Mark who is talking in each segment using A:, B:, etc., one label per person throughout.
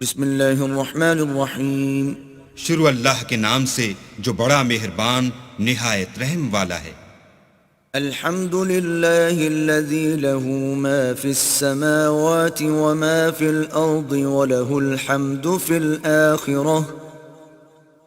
A: بسم اللہ الرحمن الرحیم۔
B: شروع اللہ کے نام سے جو بڑا مہربان نہایت رحم والا ہے۔
A: الحمد للہ الذی له ما فی السماوات وما فی الارض وله الحمد فی الآخرہ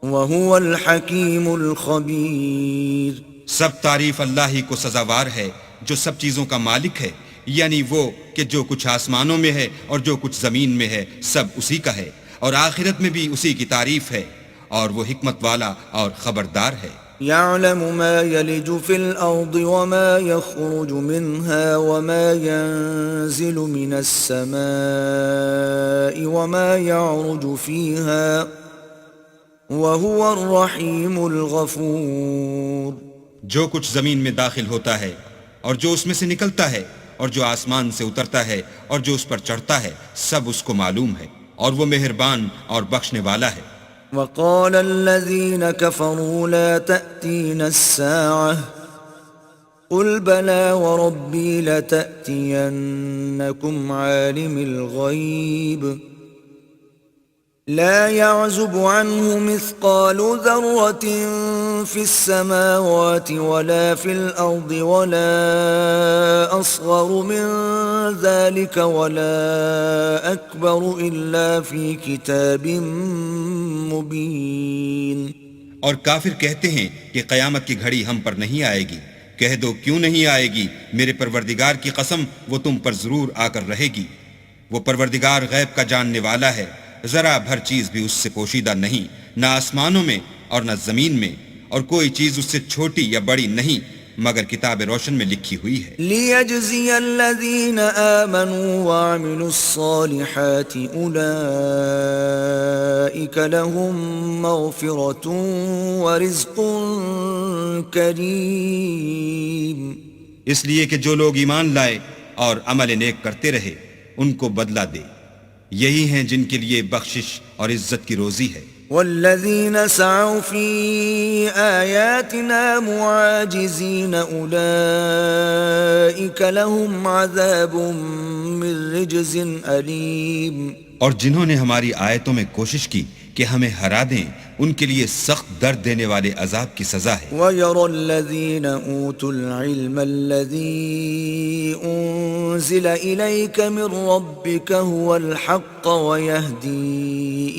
A: وهو الحکیم الخبیر۔
B: سب تعریف اللہ ہی کو سزاوار ہے جو سب چیزوں کا مالک ہے، یعنی وہ کہ جو کچھ آسمانوں میں ہے اور جو کچھ زمین میں ہے سب اسی کا ہے، اور آخرت میں بھی اسی کی تعریف ہے، اور وہ حکمت والا اور خبردار ہے۔
A: يعلم ما يلج في الأرض وما يخرج منها وما ينزل من السماء وما يعرج فيها وهو الرحيم الغفور۔
B: جو کچھ زمین میں داخل ہوتا ہے اور جو اس میں سے نکلتا ہے اور جو آسمان سے اترتا ہے اور جو اس پر چڑھتا ہے سب اس کو معلوم ہے، اور وہ مہربان اور بخشنے والا ہے۔
A: وقال الذين كفروا لا تأتين الساعة قل بلى وربي لتأتينكم عالم الغيب لا يعزب عنه مثقال ذرة في السماوات ولا في الأرض ولا أصغر من ذلك ولا أكبر إلا في كتاب مبين۔
B: اور کافر کہتے ہیں کہ قیامت کی گھڑی ہم پر نہیں آئے گی، کہہ دو کیوں نہیں آئے گی، میرے پروردگار کی قسم وہ تم پر ضرور آ کر رہے گی، وہ پروردگار غیب کا جاننے والا ہے، ذرا بھر چیز بھی اس سے پوشیدہ نہیں، نہ آسمانوں میں اور نہ زمین میں، اور کوئی چیز اس سے چھوٹی یا بڑی نہیں مگر کتاب روشن میں لکھی ہوئی ہے۔
A: لِيَجْزِيَ الَّذِينَ آمَنُوا وَعَمِلُوا الصَّالِحَاتِ أُولَئِكَ لَهُم مَّغْفِرَةٌ وَرِزْقٌ كَرِيمٌ۔
B: اس لیے کہ جو لوگ ایمان لائے اور عمل نیک کرتے رہے ان کو بدلہ دے، یہی ہیں جن کے لیے بخشش اور عزت کی روزی ہے۔
A: والذین سعوا فی آیاتنا معاجزین اولئک لهم عذاب من رجز علیم۔
B: اور جنہوں نے ہماری آیتوں میں کوشش کی کہ ہمیں ہرا دیں ان کے لیے سخت درد دینے والے عذاب کی سزا ہے۔
A: وَيَرَى الَّذِينَ أُوتُوا الْعِلْمَ الَّذِي أُنزِلَ إِلَيْكَ مِنْ رَبِّكَ هُوَ الْحَقَّ وَيَهْدِي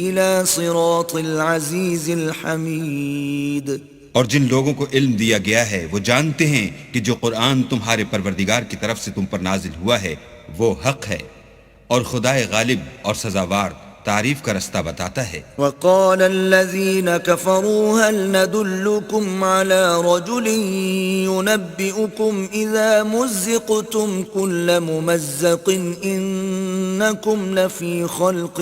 A: إِلَى صِرَاطِ الْعَزِيزِ الْحَمِيدِ۔
B: اور جن لوگوں کو علم دیا گیا ہے وہ جانتے ہیں کہ جو قرآن تمہارے پروردگار کی طرف سے تم پر نازل ہوا ہے وہ حق ہے، اور خدائے غالب اور سزاوار تعریف کا رستہ بتاتا ہے۔
A: وقال الذين كفروا هل ندلكم على رجل ينبئكم إذا مزقتم كل ممزق إنكم لفي خلق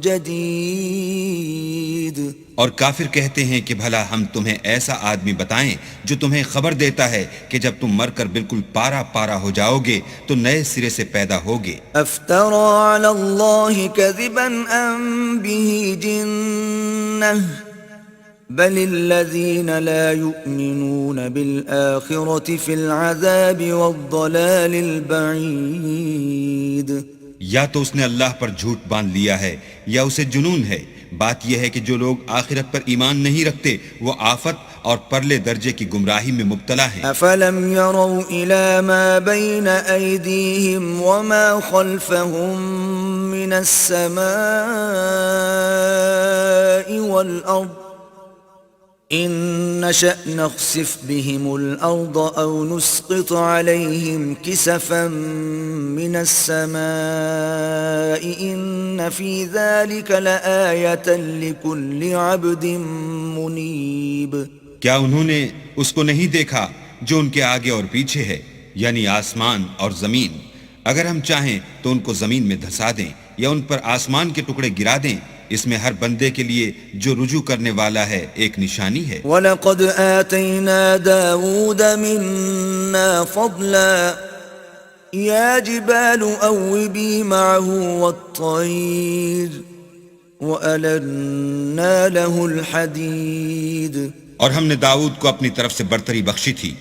A: جديد۔
B: اور کافر کہتے ہیں کہ بھلا ہم تمہیں ایسا آدمی بتائیں جو تمہیں خبر دیتا ہے کہ جب تم مر کر بالکل پارا پارا ہو جاؤ گے تو نئے سرے سے پیدا ہوگے۔
A: افترى على الله كذبا ام به جنة بل الذين لا يؤمنون بالآخرة في العذاب والضلال البعيد۔
B: یا تو اس نے اللہ پر جھوٹ باندھ لیا ہے یا اسے جنون ہے، بات یہ ہے کہ جو لوگ آخرت پر ایمان نہیں رکھتے وہ آفت اور پرلے درجے کی گمراہی میں مبتلا ہیں۔
A: افلم يروا الى ما بين ايديهم وما خلفهم من السماء والارض ان نشأ نخسف بهم الارض او نسقط عليهم كسفا من السماء ان في ذلك لآية لكل عبد منيب۔
B: کیا انہوں نے اس کو نہیں دیکھا جو ان کے آگے اور پیچھے ہے، یعنی آسمان اور زمین؟ اگر ہم چاہیں تو ان کو زمین میں دھسا دیں یا ان پر آسمان کے ٹکڑے گرا دیں، اس میں ہر بندے کے لیے جو رجوع کرنے والا ہے ایک نشانی ہے۔
A: وَلَقَدْ آتَيْنَا دَاوُودَ مِنَّا فَضْلًا يَا جِبَالُ أَوِّبِي مَعَهُ وَالطَّيْرَ وَأَلَنَّا لَهُ الْحَدِيدَ۔
B: اور ہم نے داؤد کو اپنی طرف سے برتری بخشی تھی،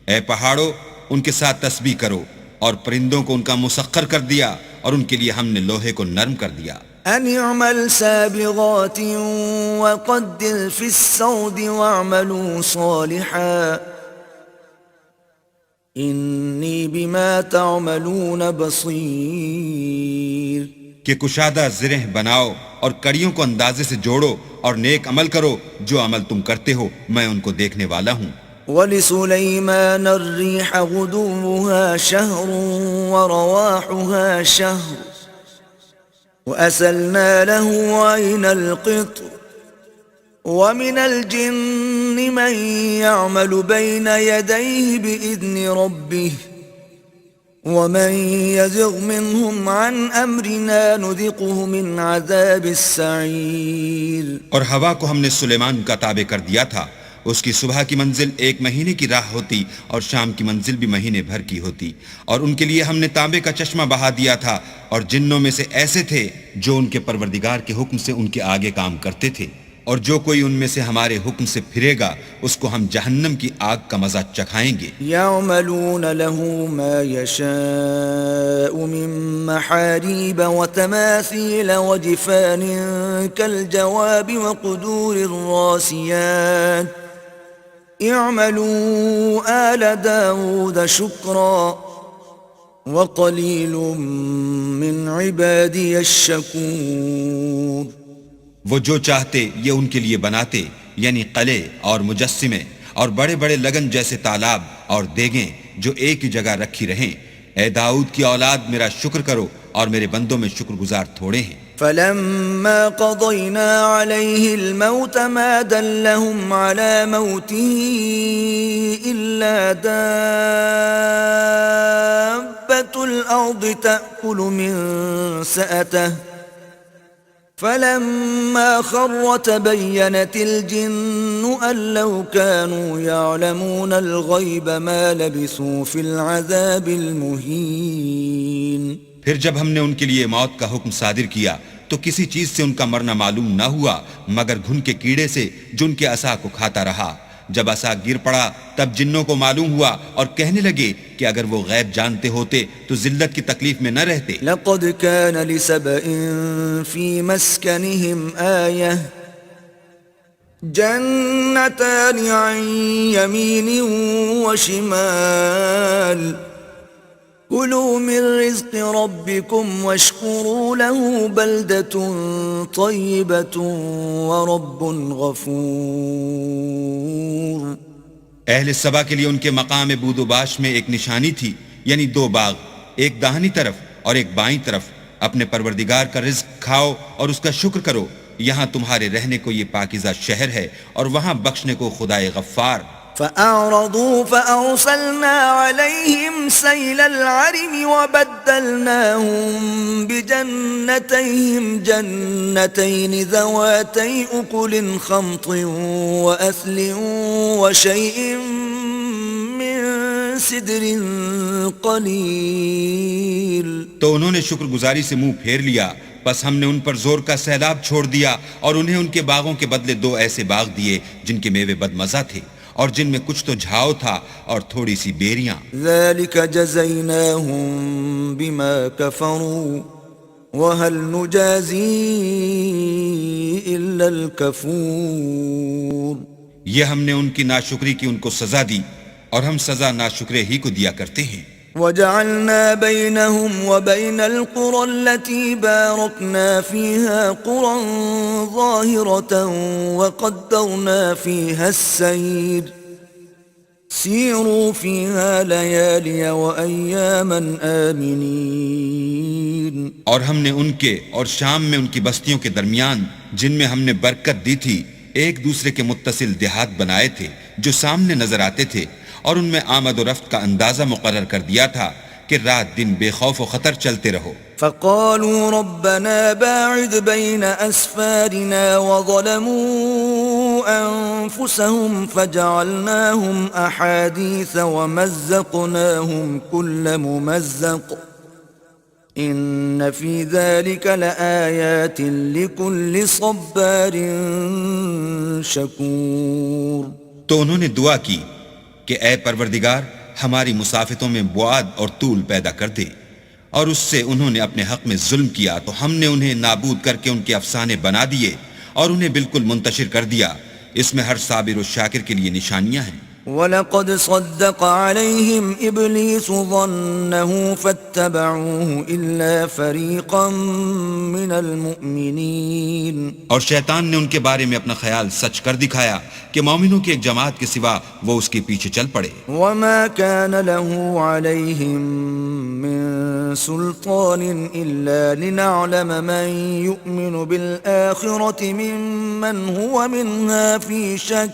B: اے پہاڑوں ان کے ساتھ تسبیح کرو، اور پرندوں کو ان کا مسخر کر دیا، اور ان کے لیے ہم نے لوہے کو نرم کر دیا۔
A: أن اعمل سابغات وقدر في السرد واعملوا صالحا إني بما تعملون بصير.
B: کہ کشادہ زرہ بناؤ اور کڑیوں کو اندازے سے جوڑو اور نیک عمل کرو، جو عمل تم کرتے ہو میں ان کو دیکھنے والا ہوں.
A: وَلِسُلَيْمَانَ الرِّيحَ غُدُوُّهَا شَهْرٌ وَرَوَاحُهَا شَهْرٌ وَأَسَلْنَا لَهُ عَيْنَ الْقِطْرِ وَمِنَ الْجِنِّ مَنْ يَعْمَلُ بَيْنَ يَدَيْهِ بِإِذْنِ رَبِّهِ وَمَنْ يَزِغْ مِنْهُمْ عَنْ أَمْرِنَا نُذِقْهُ مِنْ عَذَابِ السَّعِيرِ.
B: اور ہوا کو ہم نے سلیمان کا تابع کر دیا تھا، اس کی صبح کی منزل 1 مہینے کی راہ ہوتی اور شام کی منزل بھی مہینے بھر کی ہوتی، اور ان کے لیے ہم نے تانبے کا چشمہ بہا دیا تھا، اور جنوں میں سے ایسے تھے جو ان کے پروردگار کے حکم سے ان کے آگے کام کرتے تھے، اور جو کوئی ان میں سے ہمارے حکم سے پھرے گا اس کو ہم جہنم کی آگ کا مزہ چکھائیں گے.
A: يعملون له ما يشاء من محاريب وتماثيل وجفان كالجواب وقدور الراسيات اعملوا آل داود شكرا وقليل من عبادي الشكور.
B: وہ جو چاہتے یہ ان کے لیے بناتے، یعنی قلعے اور مجسمے اور بڑے بڑے لگن جیسے تالاب اور دیگیں جو ایک ہی جگہ رکھی رہیں. اے داؤد کی اولاد میرا شکر کرو، اور میرے بندوں میں شکر گزار تھوڑے ہیں.
A: فلما قضينا عليه الموت ما دلهم على موته إلا دابة الأرض تأكل من سأته فلما خر تبينت الجن أن لو كانوا يعلمون الغيب ما لبثوا في العذاب المهين.
B: پھر جب ہم نے ان کے لیے موت کا حکم صادر کیا تو کسی چیز سے ان کا مرنا معلوم نہ ہوا مگر گھن کے کیڑے سے جو ان کے عصا کو کھاتا رہا. جب عصا گر پڑا تب جنوں کو معلوم ہوا اور کہنے لگے کہ اگر وہ غیب جانتے ہوتے تو ذلت کی تکلیف میں نہ رہتے.
A: لقد كان لسبإ في مسكنهم آية جنتان عن يمين وشمال كلوا من رزق ربكم واشكروا له بلدة طيبة ورب غفور.
B: اہل سبا کے لیے ان کے مقام بود و باش میں ایک نشانی تھی، یعنی 2 باغ، ایک داہنی طرف اور ایک بائیں طرف. اپنے پروردگار کا رزق کھاؤ اور اس کا شکر کرو. یہاں تمہارے رہنے کو یہ پاکیزہ شہر ہے اور وہاں بخشنے کو خدائے غفار.
A: فأعرضوا فأرسلنا عليهم سيل العرم وبدلناهم بجنتيهم جنتين ذواتي أكل خمط وأثل وشيء من سدر قليل.
B: تو انہوں نے شکر گزاری سے منہ پھیر لیا، بس ہم نے ان پر زور کا سیلاب چھوڑ دیا اور انہیں ان کے باغوں کے بدلے 2 ایسے باغ دیے جن کے میوے بدمزہ تھے اور جن میں کچھ تو جھاؤ تھا اور تھوڑی سی بیریاں.
A: ذلك جزيناهم بما كفروا وهل نجازي إلا الكفور.
B: یہ ہم نے ان کی ناشکری کی ان کو سزا دی اور ہم سزا ناشکرے ہی کو دیا کرتے ہیں.
A: وجعلنا بينهم وبين القرى التي باركنا فيها قرى ظاهرة وقدرنا فيها السير سيروا فيها ليالي وأياما آمنين.
B: اور ہم نے ان کے اور شام میں ان کی بستیوں کے درمیان جن میں ہم نے برکت دی تھی ایک دوسرے کے متصل دیہات بنائے تھے جو سامنے نظر آتے تھے، اور ان میں آمد و رفت کا اندازہ مقرر کر دیا تھا کہ رات دن بے خوف و خطر چلتے رہو.
A: فقالوا ربنا باعد بين أسفارنا وظلموا أنفسهم فجعلناهم أحاديث ومزقناهم كل ممزق إن في ذلك لآيات لكل صبار شكور.
B: تو انہوں نے دعا کی کہ اے پروردگار ہماری مسافتوں میں بعد اور طول پیدا کر دے، اور اس سے انہوں نے اپنے حق میں ظلم کیا تو ہم نے انہیں نابود کر کے ان کے افسانے بنا دیے اور انہیں بالکل منتشر کر دیا. اس میں ہر صابر و شاکر کے لیے نشانیاں ہیں.
A: وَلَقَدْ صَدَّقَ عَلَيْهِمْ إِبْلِيسُ ظَنَّهُ فَاتَّبَعُوهُ إِلَّا فَرِيقًا مِّنَ الْمُؤْمِنِينَ.
B: اور شیطان نے ان کے بارے میں اپنا خیال سچ کر دکھایا کہ مومنوں کی ایک جماعت کے سوا وہ اس کے پیچھے چل پڑے.
A: وَمَا كَانَ لَهُ عَلَيْهِمْ مِّن سُلْطَانٍ إِلَّا لِنَعْلَمَ مَن يُؤْمِنُ بِالْآخِرَةِ مِمَّنْ هُوَ مِنْهَا فِي شَكٍّ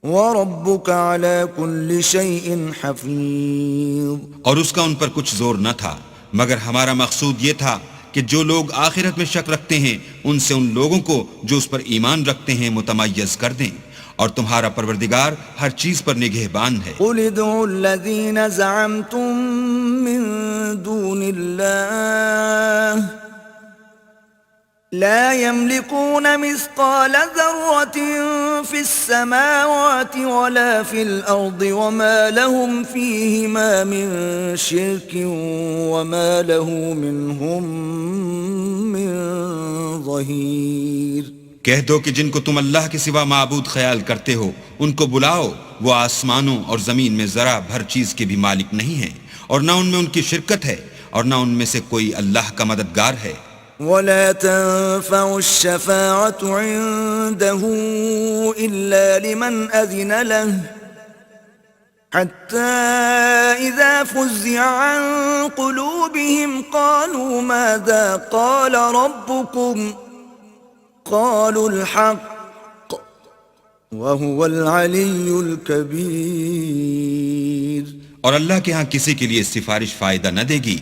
A: وَرَبُّكَ عَلَى كُلِّ شَيْءٍ حَفِيظٌ.
B: اور اس کا ان پر کچھ زور نہ تھا مگر ہمارا مقصود یہ تھا کہ جو لوگ آخرت میں شک رکھتے ہیں ان سے ان لوگوں کو جو اس پر ایمان رکھتے ہیں متمیز کر دیں. اور تمہارا پروردگار ہر چیز پر نگہبان ہے.
A: قُلِ ادْعُوا الَّذِينَ زَعَمْتُم مِّن دُونِ اللَّهِ لا يملكون مثقال ذرة في السماوات ولا في الأرض وما لهم فيهما من شرك وما له منهم من ظهير.
B: کہہ دو کہ جن کو تم اللہ کے سوا معبود خیال کرتے ہو ان کو بلاؤ. وہ آسمانوں اور زمین میں ذرا بھر چیز کے بھی مالک نہیں ہیں اور نہ ان میں ان کی شرکت ہے اور نہ ان میں سے کوئی اللہ کا مددگار ہے.
A: ولا تنفع الشفاعة عنده إلا لمن أذن له حتى إذا فزع عن قلوبهم قالوا ماذا قال ربكم قالوا الحق وهو العلي الكبير.
B: اور اللہ کے ہاں کسی کے لیے سفارش فائدہ نہ دے گی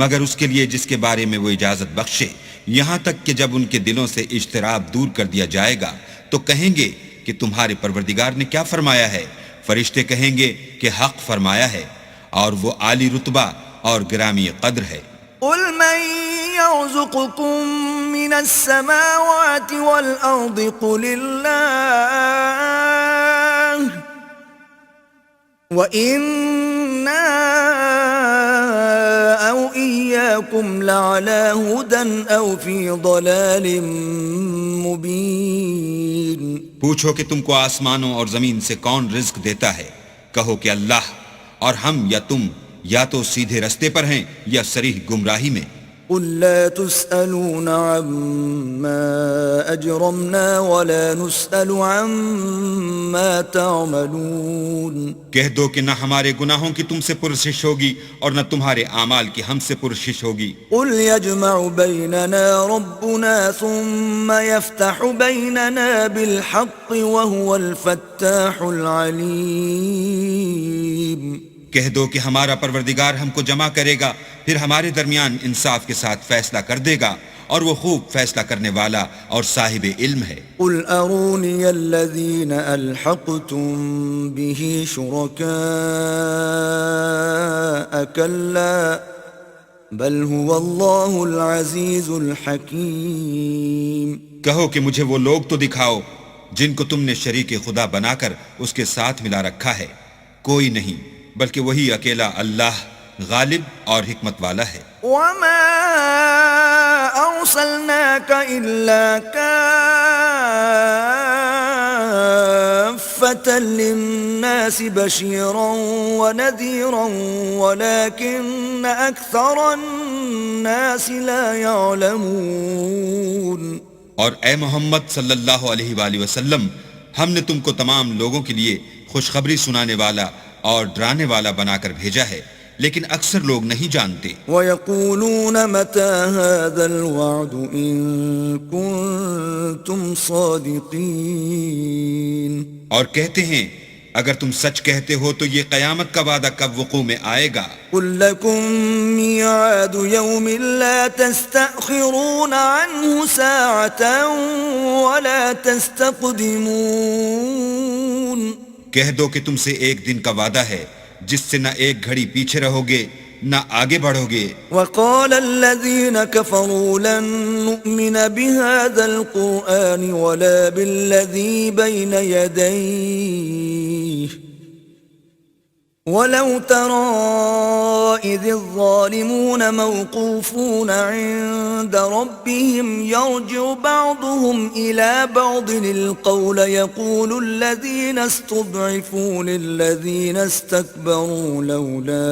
B: مگر اس کے لیے جس کے بارے میں وہ اجازت بخشے، یہاں تک کہ جب ان کے دلوں سے اجتراب دور کر دیا جائے گا تو کہیں گے کہ تمہارے پروردگار نے کیا فرمایا ہے. فرشتے کہیں گے کہ حق فرمایا ہے اور وہ عالی رتبہ اور گرامی قدر ہے.
A: قل من يرزقكم من السماوات والأرض قل الله وإنا أو إياكم لعلى هدى أو في ضلال مبين.
B: پوچھو کہ تم کو آسمانوں اور زمین سے کون رزق دیتا ہے، کہو کہ اللہ، اور ہم یا تم یا تو سیدھے رستے پر ہیں یا صریح گمراہی میں.
A: قل لا تسألون عما أجرمنا ولا نسأل عما تعملون.
B: کہہ دو کہ نہ ہمارے گناہوں کی تم سے پرسش ہوگی اور نہ تمہارے اعمال کی ہم سے پرسش ہوگی.
A: قل يجمع بيننا ربنا ثم يفتح بيننا بالحق وهو الفتاح العليم.
B: کہہ دو کہ ہمارا پروردگار ہم کو جمع کرے گا پھر ہمارے درمیان انصاف کے ساتھ فیصلہ کر دے گا اور وہ خوب فیصلہ کرنے والا اور صاحب علم ہے.
A: قل اروني الذين الحقتم به شركاء كلا بل هو الله العزيز الحكيم.
B: کہو کہ مجھے وہ لوگ تو دکھاؤ جن کو تم نے شریک خدا بنا کر اس کے ساتھ ملا رکھا ہے. کوئی نہیں بلکہ وہی اکیلا اللہ غالب اور حکمت والا ہے.
A: وما أرسلناك إلا كافة للناس بشيرا ونذيرا ولكن أكثر الناس لا يعلمون.
B: اور اے محمد صلی اللہ علیہ وآلہ وسلم، ہم نے تم کو تمام لوگوں کے لیے خوشخبری سنانے والا اور ڈرانے والا بنا کر بھیجا ہے، لیکن اکثر لوگ نہیں جانتے.
A: وَيَقُولُونَ مَتَى هَذَا الْوَعْدُ إِن كُنتُمْ صَادِقِينَ.
B: اور کہتے ہیں اگر تم سچ کہتے ہو تو یہ قیامت کا وعدہ کب وقوع میں آئے گا.
A: قُل لَّكُم مِّيعَادُ يَوْمٍ لَّا تَسْتَأْخِرُونَ عَنْهُ سَاعَةً وَلَا تَسْتَقْدِمُونَ.
B: کہہ دو کہ تم سے ایک دن کا وعدہ ہے جس سے نہ ایک گھڑی پیچھے رہو گے نہ آگے بڑھو گے.
A: وقال الذين كفروا لن نؤمن بهذا القرآن ولا بالذي بين يديه وَلَوْ تَرَى إِذِ الظَّالِمُونَ مَوْقُوفُونَ عِندَ رَبِّهِمْ يَرْجِعُ بَعْضُهُمْ إِلَى بَعْضٍ الْقَوْلَ يَقُولُ الَّذِينَ اسْتُضْعِفُوا لِلَّذِينَ اسْتَكْبَرُوا لَوْلَا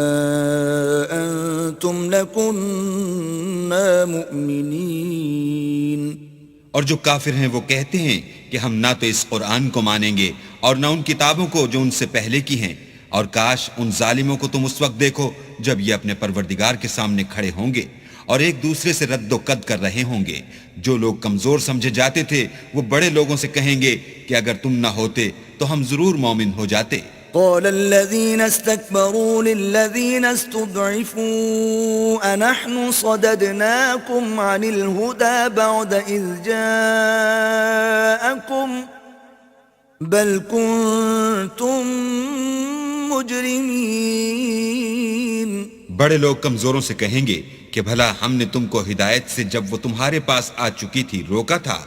A: أَنْتُمْ لَكُنَّا مُؤْمِنِينَ۔
B: اور جو کافر ہیں وہ کہتے ہیں کہ ہم نہ تو اس قرآن کو مانیں گے اور نہ ان کتابوں کو جو ان سے پہلے کی ہیں، اور کاش ان ظالموں کو تم اس وقت دیکھو جب یہ اپنے پروردگار کے سامنے کھڑے ہوں گے اور ایک دوسرے سے رد و قد کر رہے ہوں گے۔ جو لوگ کمزور سمجھے جاتے تھے وہ بڑے لوگوں سے کہیں گے کہ اگر تم نہ ہوتے تو ہم ضرور مومن ہو جاتے۔
A: قال الذين استكبروا للذين استضعفوا أنحن صددناكم عن الهدى بعد إذ جاءكم بل كنتم مجرمين۔
B: بڑے لوگ کمزوروں سے کہیں گے کہ بھلا ہم نے تم کو ہدایت سے جب وہ تمہارے پاس آ چکی تھی روکا تھا؟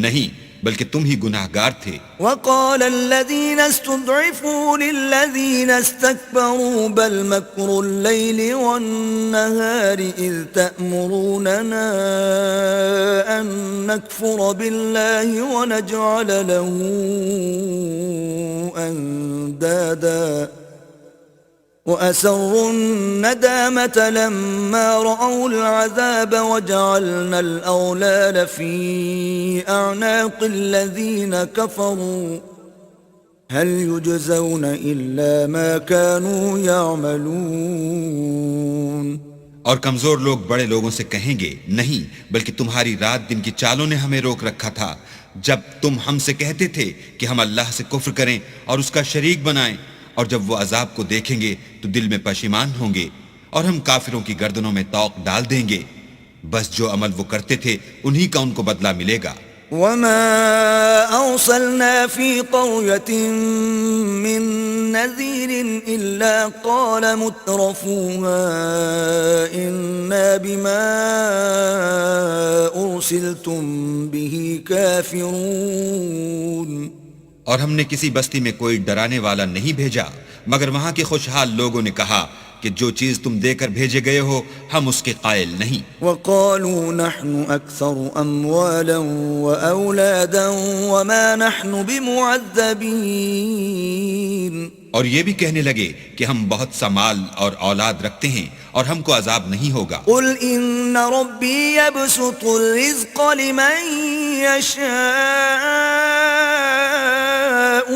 B: نہیں، بلکہ تم ہی گناہگار تھے۔
A: وقال الذين استضعفوا للذين استكبروا بل مكر الليل والنهار إذ تأمروننا أن نكفر بالله ونجعل له أندادا وأسروا الندامة لما رأوا العذاب وجعلنا الأغلال في أعناق الذين كفروا هل يجزون إلا ما كانوا يعملون۔
B: اور کمزور لوگ بڑے لوگوں سے کہیں گے نہیں، بلکہ تمہاری رات دن کی چالوں نے ہمیں روک رکھا تھا جب تم ہم سے کہتے تھے کہ ہم اللہ سے کفر کریں اور اس کا شریک بنائیں، اور جب وہ عذاب کو دیکھیں گے تو دل میں پشیمان ہوں گے اور ہم کافروں کی گردنوں میں طوق ڈال دیں گے۔ بس جو عمل وہ کرتے تھے انہی کا ان کو بدلہ ملے گا۔
A: وما أرسلنا في قرية من نذير إلا قال مترفوها إنا بما أرسلتم به كافرون۔
B: اور ہم نے کسی بستی میں کوئی ڈرانے والا نہیں بھیجا مگر وہاں کے خوشحال لوگوں نے کہا کہ جو چیز تم دے کر بھیجے گئے ہو ہم اس کے قائل نہیں۔
A: وقالوا نحن أكثر أموالا وأولادا وما نحن بمعذبين۔
B: اور یہ بھی کہنے لگے کہ ہم بہت سا مال اور اولاد رکھتے ہیں اور ہم کو عذاب نہیں ہوگا۔
A: قل إن ربي يبسط الرزق لمن يشاء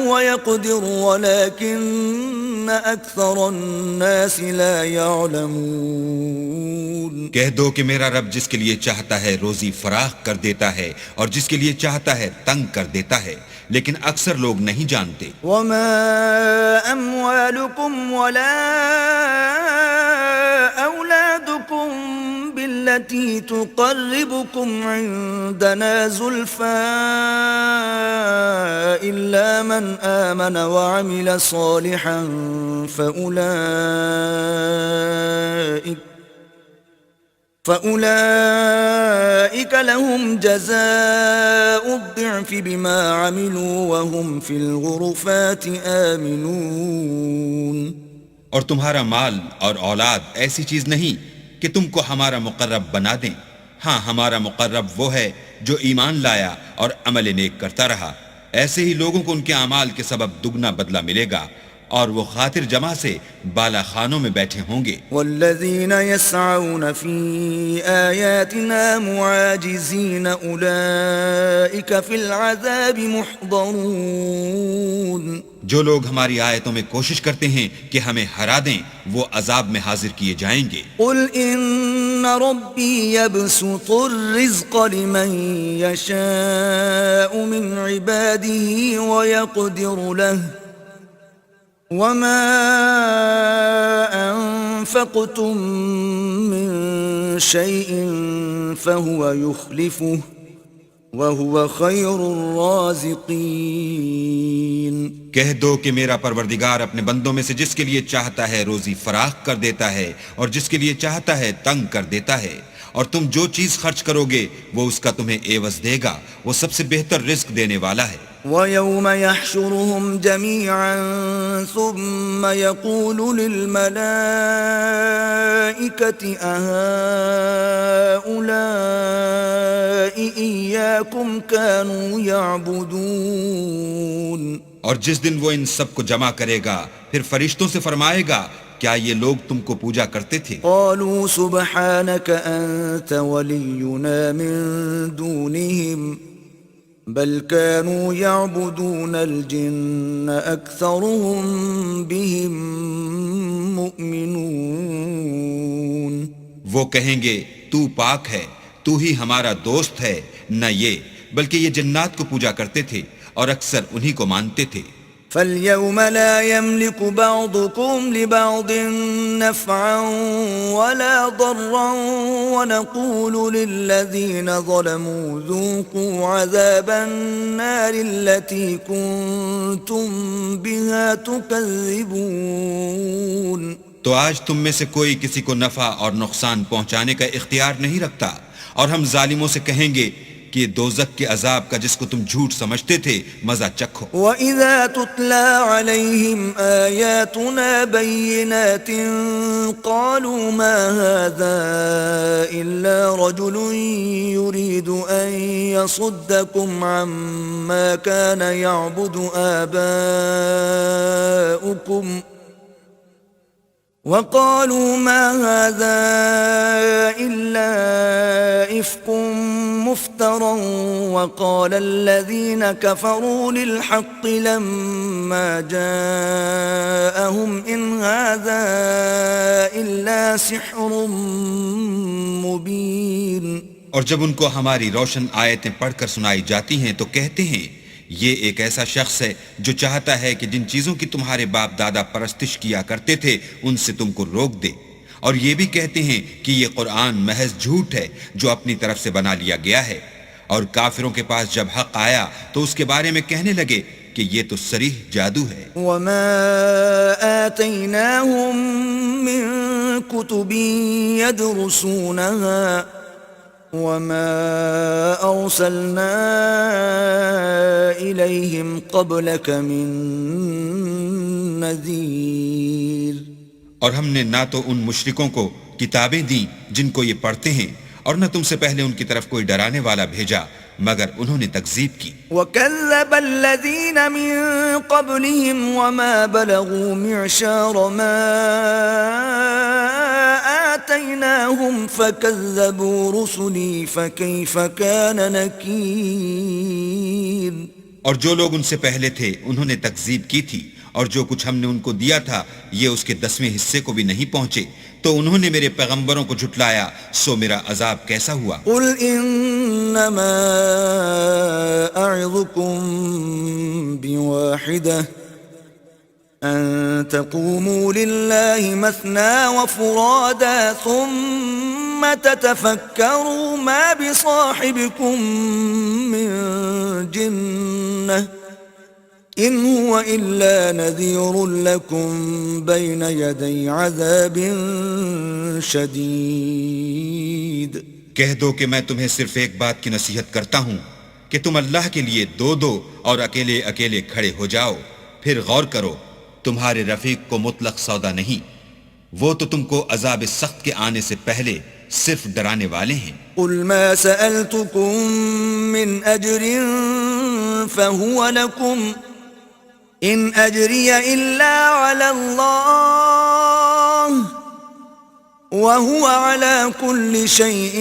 A: ويقدر ولكن أكثر الناس لا يعلمون۔
B: کہہ دو کہ میرا رب جس کے لیے چاہتا ہے روزی فراخ کر دیتا ہے اور جس کے لیے چاہتا ہے تنگ کر دیتا ہے، لیکن اکثر لوگ نہیں جانتے۔
A: وما أموالكم ولا أولادكم بالتي تقربكم عندنا زلفى إلا من آمن وعمل صالحا فأولئك لهم جزاء الضعف بما عملوا وهم في الغرفات آمنون۔
B: اور تمہارا مال اور اولاد ایسی چیز نہیں کہ تم کو ہمارا مقرب بنا دیں۔ ہاں، ہمارا مقرب وہ ہے جو ایمان لایا اور عمل نیک کرتا رہا، ایسے ہی لوگوں کو ان کے اعمال کے سبب دگنا بدلہ ملے گا، اور وہ خاطر جمع سے بالا خانوں میں بیٹھے ہوں گے۔
A: والذین یسعون فی آیاتنا معاجزین اولئک فی العذاب محضرون۔
B: جو لوگ ہماری آیتوں میں کوشش کرتے ہیں کہ ہمیں ہرا دیں وہ عذاب میں حاضر کیے جائیں گے۔
A: قل ان ربی یبسط الرزق لمن یشاء من عباده ویقدر له وما أنفقتم من شيء فهو يخلفه وهو خير الرازقين۔
B: کہہ دو کہ میرا پروردگار اپنے بندوں میں سے جس کے لیے چاہتا ہے روزی فراخ کر دیتا ہے اور جس کے لیے چاہتا ہے تنگ کر دیتا ہے، اور تم جو چیز خرچ کرو گے وہ اس کا تمہیں عوض دے گا، وہ سب سے بہتر رزق دینے والا ہے۔
A: وَيَوْمَ يَحْشُرُهُمْ جَمِيعًا ثُمَّ يَقُولُ لِلْمَلَائِكَةِ أَهَؤُلَاءِ إِيَّاكُمْ كَانُوا يَعْبُدُونَ
B: اور جس دن وہ ان سب کو جمع کرے گا پھر فرشتوں سے فرمائے گا کیا یہ لوگ تم کو پوجا کرتے تھے؟
A: قالوا سبحانك أنت ولينا من دونهم بل كانوا يعبدون الجن أكثرهم بهم مؤمنون.
B: وہ کہیں گے تو پاک ہے، تو ہی ہمارا دوست ہے، نہ یہ بلکہ یہ جنات کو پوجا کرتے تھے اور اکثر انہی کو مانتے تھے.
A: فَالْيَوْمَ لَا يَمْلِكُ بَعْضُكُمْ لِبَعْضٍ نَفْعًا وَلَا ضَرًّا وَنَقُولُ لِلَّذِينَ ظَلَمُوا ذُوقُوا عَذَابَ النَّارِ الَّتِي كُنتُمْ بِهَا تُكَذِّبُونَ.
B: تو آج تم میں سے کوئی کسی کو نفع اور نقصان پہنچانے کا اختیار نہیں رکھتا، اور ہم ظالموں سے کہیں گے کہ دوزخ کے عذاب کا جس کو تم جھوٹ سمجھتے تھے مزہ چکھو.
A: وَإِذَا تُتْلَى عَلَيْهِمْ آيَاتُنَا بَيِّنَاتٍ قَالُوا مَا هَذَا إِلَّا رَجُلٌ يُرِيدُ أَن يَصُدَّكُمْ عَمَّا كَانَ يَعْبُدُ آبَاؤُكُمْ وَقَالُوا مَا هَذَا إِلَّا إِفْكٌ مُفْتَرًى وَقَالَ الَّذِينَ كَفَرُوا لِلْحَقِّ لَمَّا جَاءَهُمْ إِنْ هَذَا إِلَّا سِحْرٌ مُبِينٌ.
B: اور جب ان کو ہماری روشن آیتیں پڑھ کر سنائی جاتی ہیں تو کہتے ہیں یہ ایک ایسا شخص ہے جو چاہتا ہے کہ جن چیزوں کی تمہارے باپ دادا پرستش کیا کرتے تھے ان سے تم کو روک دے، اور یہ بھی کہتے ہیں کہ یہ قرآن محض جھوٹ ہے جو اپنی طرف سے بنا لیا گیا ہے. اور کافروں کے پاس جب حق آیا تو اس کے بارے میں کہنے لگے کہ یہ تو صریح جادو ہے.
A: وَمَا آتَيْنَاهُم مِّن كُتُبٍ يَدْرُسُونَهَا وَمَا أَرْسَلْنَا إِلَيْهِمْ قَبْلَكَ مِن نَذِيرٍ.
B: اور ہم نے نہ تو ان مشرکوں کو کتابیں دیں جن کو یہ پڑھتے ہیں، اور نہ تم سے پہلے ان کی طرف کوئی ڈرانے والا بھیجا مگر انہوں نے تکذیب کی.
A: وَكَذَّبَ الَّذِينَ مِن قَبْلِهِمْ وَمَا بَلَغُوا مِعْشَارَ مَا آتَيْنَاهُمْ فَكَذَّبُوا رُسُلِي فَكَيْفَ كَانَ نَكِيرٌ.
B: اور جو لوگ ان سے پہلے تھے انہوں نے تکذیب کی تھی، اور جو کچھ ہم نے ان کو دیا تھا یہ اس کے 10ویں حصے کو بھی نہیں پہنچے، تو انہوں نے میرے پیغمبروں کو جھٹلایا، سو میرا عذاب کیسا ہوا.
A: قُلْ إِنَّمَا أَعِظُكُمْ بِوَاحِدَةٍ أَن تَقُومُوا لِلَّهِ مَثْنَى وَفُرَادَى ثُمَّ تَتَفَكَّرُوا مَا بِصَاحِبِكُمْ مِنْ جِنَّةٍ إِنْ هُوَ إِلَّا نَذِيرٌ لَكُمْ بَيْنَ يَدَيْ عَذَابٍ شَدِيدٍ.
B: کہہ دو کہ میں تمہیں صرف ایک بات کی نصیحت کرتا ہوں کہ تم اللہ کے لیے دو دو اور اکیلے اکیلے کھڑے ہو جاؤ، پھر غور کرو تمہارے رفیق کو مطلق سودا نہیں، وہ تو تم کو عذاب سخت کے آنے سے پہلے صرف ڈرانے والے ہیں.
A: قُلْ مَا سَأَلْتُكُم مِّنْ أَجْرٍ فَهُوَ لَكُمْ إِنْ أَجْرِيَ إِلَّا عَلَى اللَّهِ وَهُوَ عَلَى كُلِّ شَيْءٍ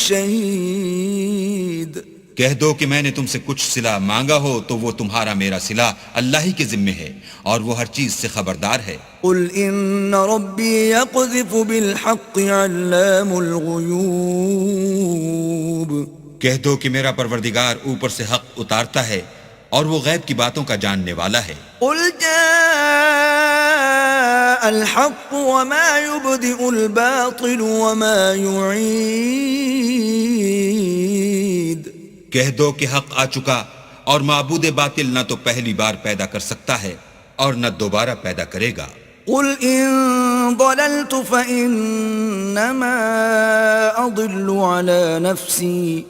A: شَهِيدٌ.
B: کہہ دو کہ میں نے تم سے کچھ صلہ مانگا ہو تو وہ تمہارا میرا صلہ اللہ ہی کے ذمے ہے، اور وہ ہر چیز سے خبردار ہے.
A: قُلْ إِنَّ رَبِّي يَقْذِفُ بِالْحَقِّ عَلَّامُ الْغُيُوبِ.
B: کہہ دو کہ میرا پروردگار اوپر سے حق اتارتا ہے اور وہ غیب کی باتوں کا جاننے والا ہے.
A: قُلْ جَاءَ الْحَقُّ وَمَا يُبْدِئُ الْبَاطِلُ وَمَا يُعِيدُ.
B: کہہ دو کہ حق آ چکا اور معبود باطل نہ تو پہلی بار پیدا کر سکتا ہے اور نہ دوبارہ پیدا کرے گا.
A: قُلْ إِن ضَلَلْتُ فَإِنَّمَا أَضِلُّ عَلَى نَفْسِي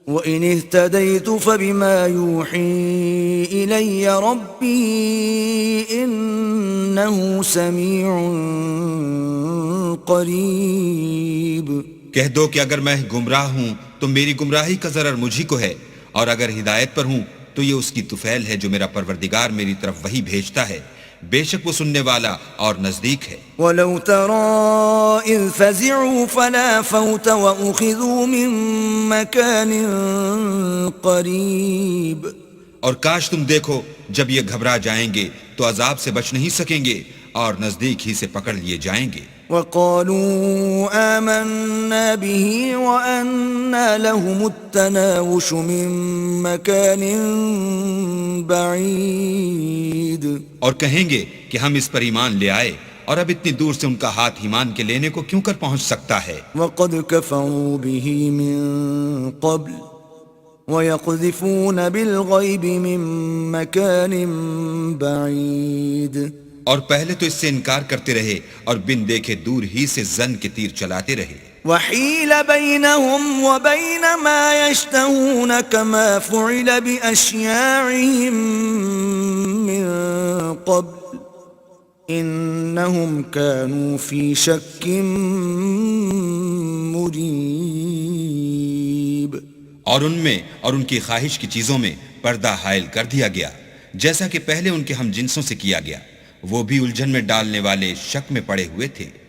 A: وَإِنِ اهْتَدَيْتُ فَبِمَا يُوحِي إِلَيَّ رَبِّي إِنَّهُ سَمِيعٌ قَرِيبٌ۔
B: کہہ دو کہ اگر میں گمراہ ہوں تو میری گمراہی کا ضرر مجھی کو ہے، اور اگر ہدایت پر ہوں تو یہ اس کی طفیل ہے جو میرا پروردگار میری طرف وحی بھیجتا ہے، بے شک وہ سننے والا اور نزدیک ہے۔
A: وَلَوْ تَرَى إِذْ فَزِعُوا فَلَا فَوْتَ وَأُخِذُوا مِن مَّكَانٍ قَرِيبٍ۔
B: اور کاش تم دیکھو جب یہ گھبرا جائیں گے تو عذاب سے بچ نہیں سکیں گے اور نزدیک ہی سے پکڑ لیے جائیں گے۔
A: وَقَالُوا آمَنَّا بِهِ وَأَنَّى لَهُمُ التَّنَاوُشُ مِن مَّكَانٍ بَعِيدٍ۔
B: اور کہیں گے کہ ہم اس پر ایمان لے آئے، اور اب اتنی دور سے ان کا ہاتھ ایمان کے لینے کو کیوں کر پہنچ سکتا ہے؟
A: وَقَدْ كَفَرُوا بِهِ مِن قَبْلُ وَيَقْذِفُونَ بِالْغَيْبِ مِن مَّكَانٍ بَعِيدٍ۔
B: اور پہلے تو اس سے انکار کرتے رہے اور بن دیکھے دور ہی سے زن کے تیر چلاتے رہے۔
A: وَحِيلَ بَيْنَهُمْ وَبَيْنَ مَا يَشْتَهُونَ كَمَا فُعِلَ بِأَشْيَاعِهِمْ مِن قَبْلُ إِنَّهُمْ كَانُوا فِي شَكٍّ مُّرِيبٍ۔
B: اور ان میں اور ان کی خواہش کی چیزوں میں پردہ حائل کر دیا گیا، جیسا کہ پہلے ان کے ہم جنسوں سے کیا گیا، وہ بھی الجھن میں ڈالنے والے شک میں پڑے ہوئے تھے۔